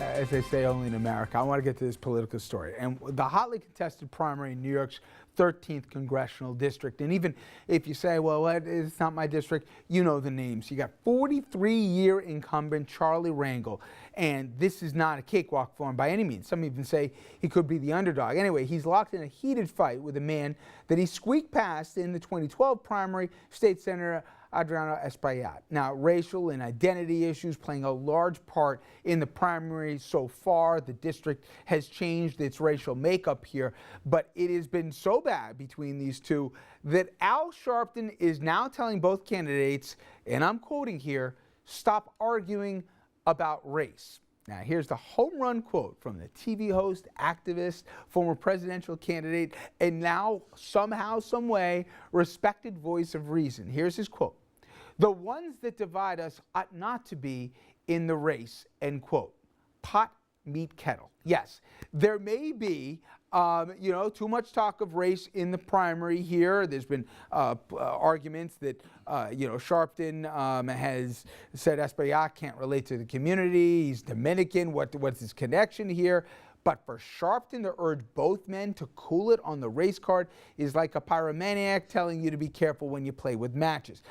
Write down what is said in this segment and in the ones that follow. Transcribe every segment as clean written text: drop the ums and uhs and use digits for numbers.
as they say only in America. I want to get to this political story. And the hotly contested primary in New York's 13th congressional district. And even if you say, well, it's not my district, you know the names. You got 43-year incumbent Charlie Rangel. And this is not a cakewalk for him by any means. Some even say he could be the underdog. Anyway, he's locked in a heated fight with a man that he squeaked past in the 2012 primary, State Senator Adriano Espaillat. Now, racial and identity issues playing a large part in the primary so far. The district has changed its racial makeup here, but it has been so bad between these two that Al Sharpton is now telling both candidates, and I'm quoting here, stop arguing about race. Now, here's the home run quote from the TV host, activist, former presidential candidate, and now somehow, some way, respected voice of reason. Here's his quote. The ones that divide us ought not to be in the race, end quote. Pot, meet, kettle. Yes, there may be, too much talk of race in the primary here. There's been arguments that, Sharpton has said Espaillat can't relate to the community. He's Dominican. What's his connection here? But for Sharpton to urge both men to cool it on the race card is like a pyromaniac telling you to be careful when you play with matches.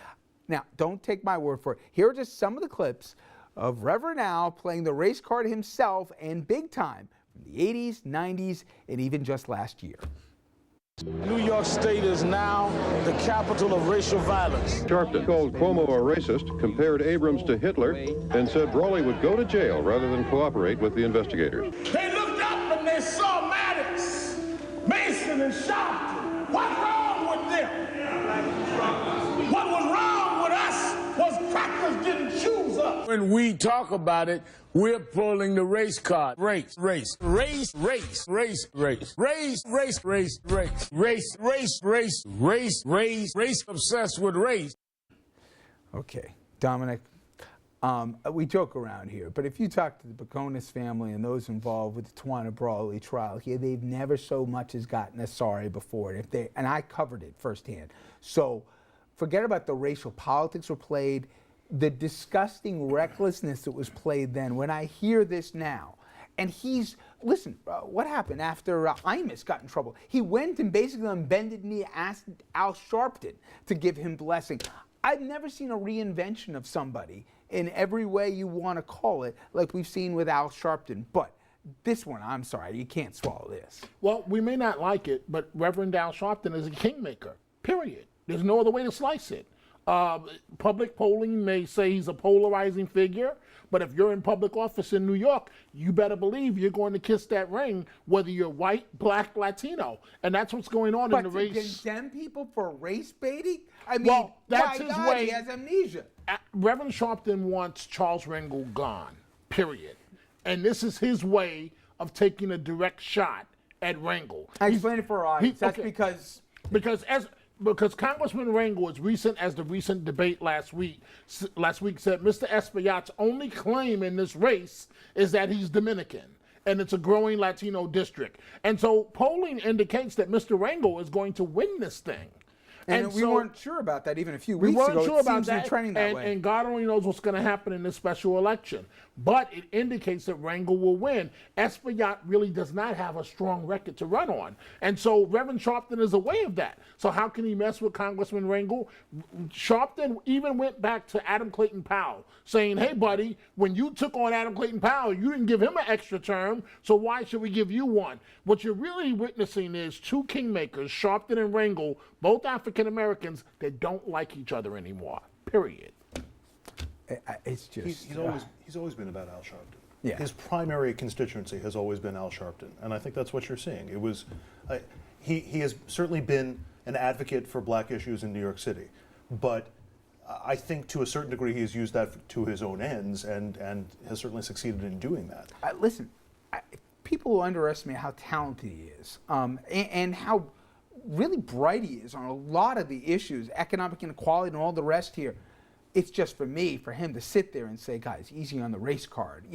Now, don't take my word for it. Here are just some of the clips of Reverend Al playing the race card himself and big time from the 80s, 90s, and even just last year. New York State is now the capital of racial violence. Sharpton called Cuomo a racist, compared Abrams to Hitler, and said Brawley would go to jail rather than cooperate with the investigators. They looked up and they saw Maddox, Mason, and Sharpton. What's wrong with them? What was wrong with us was crackers didn't choose us. When we talk about it, we're pulling the race card. Race, race, race, race, race, race, race, race, race, race, race, race, race, race, race, race, obsessed with race. Okay, Dominic, we joke around here, but if you talk to the Baconis family and those involved with the Tawana Brawley trial here, they've never so much as gotten a sorry before it. And I covered it firsthand. So forget about the racial politics were played, the disgusting recklessness that was played then. When I hear this now, and listen, what happened after Imus got in trouble? He went and basically on bended knee asked Al Sharpton to give him blessing. I've never seen a reinvention of somebody in every way you want to call it, like we've seen with Al Sharpton. But this one, I'm sorry, you can't swallow this. Well, we may not like it, but Reverend Al Sharpton is a kingmaker, period. There's no other way to slice it. Public polling may say he's a polarizing figure, but if you're in public office in New York, you better believe you're going to kiss that ring, whether you're white, black, Latino. And that's what's going on in the race. But to condemn people for race baiting? I mean, well, that's my his God, way. He has amnesia. Reverend Sharpton wants Charles Rangel gone, period. And this is his way of taking a direct shot at Rangel. I explain it for our audience. That's because Congressman Rangel, as recent as the recent debate last week said Mr. Espaillat's only claim in this race is that he's Dominican, and it's a growing Latino district. And so polling indicates that Mr. Rangel is going to win this thing. And we weren't sure about that even a few weeks ago. We weren't sure about that. Trending that way. And God only knows what's going to happen in this special election. But it indicates that Rangel will win. Espaillat really does not have a strong record to run on. And so Reverend Sharpton is aware of that. So how can he mess with Congressman Rangel? Sharpton even went back to Adam Clayton Powell, saying, hey, buddy, when you took on Adam Clayton Powell, you didn't give him an extra term, so why should we give you one? What you're really witnessing is two kingmakers, Sharpton and Rangel, both African Americans that don't like each other anymore, period. It's just he's always been about Al Sharpton. Yeah. His primary constituency has always been Al Sharpton, and I think that's what you're seeing. It was he has certainly been an advocate for black issues in New York City, but I think to a certain degree he has used that to his own ends and has certainly succeeded in doing that. Listen, people who underestimate how talented he is and how really bright he is on a lot of the issues, economic inequality and all the rest here. It's just for him to sit there and say, guys, easy on the race card.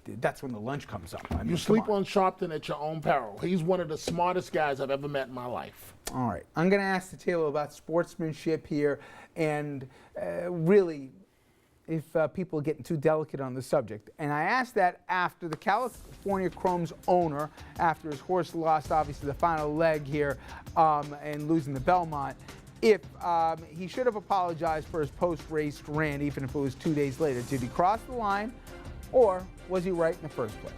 That's when the lunch comes up. I mean, you sleep on Sharpton at your own peril. He's one of the smartest guys I've ever met in my life. All right. I'm going to ask the table about sportsmanship here and really if people are getting too delicate on the subject. And I asked that after the California Chrome's owner, after his horse lost obviously the final leg here and losing the Belmont, if he should have apologized for his post-race rant, even if it was 2 days later. Did he cross the line, or was he right in the first place?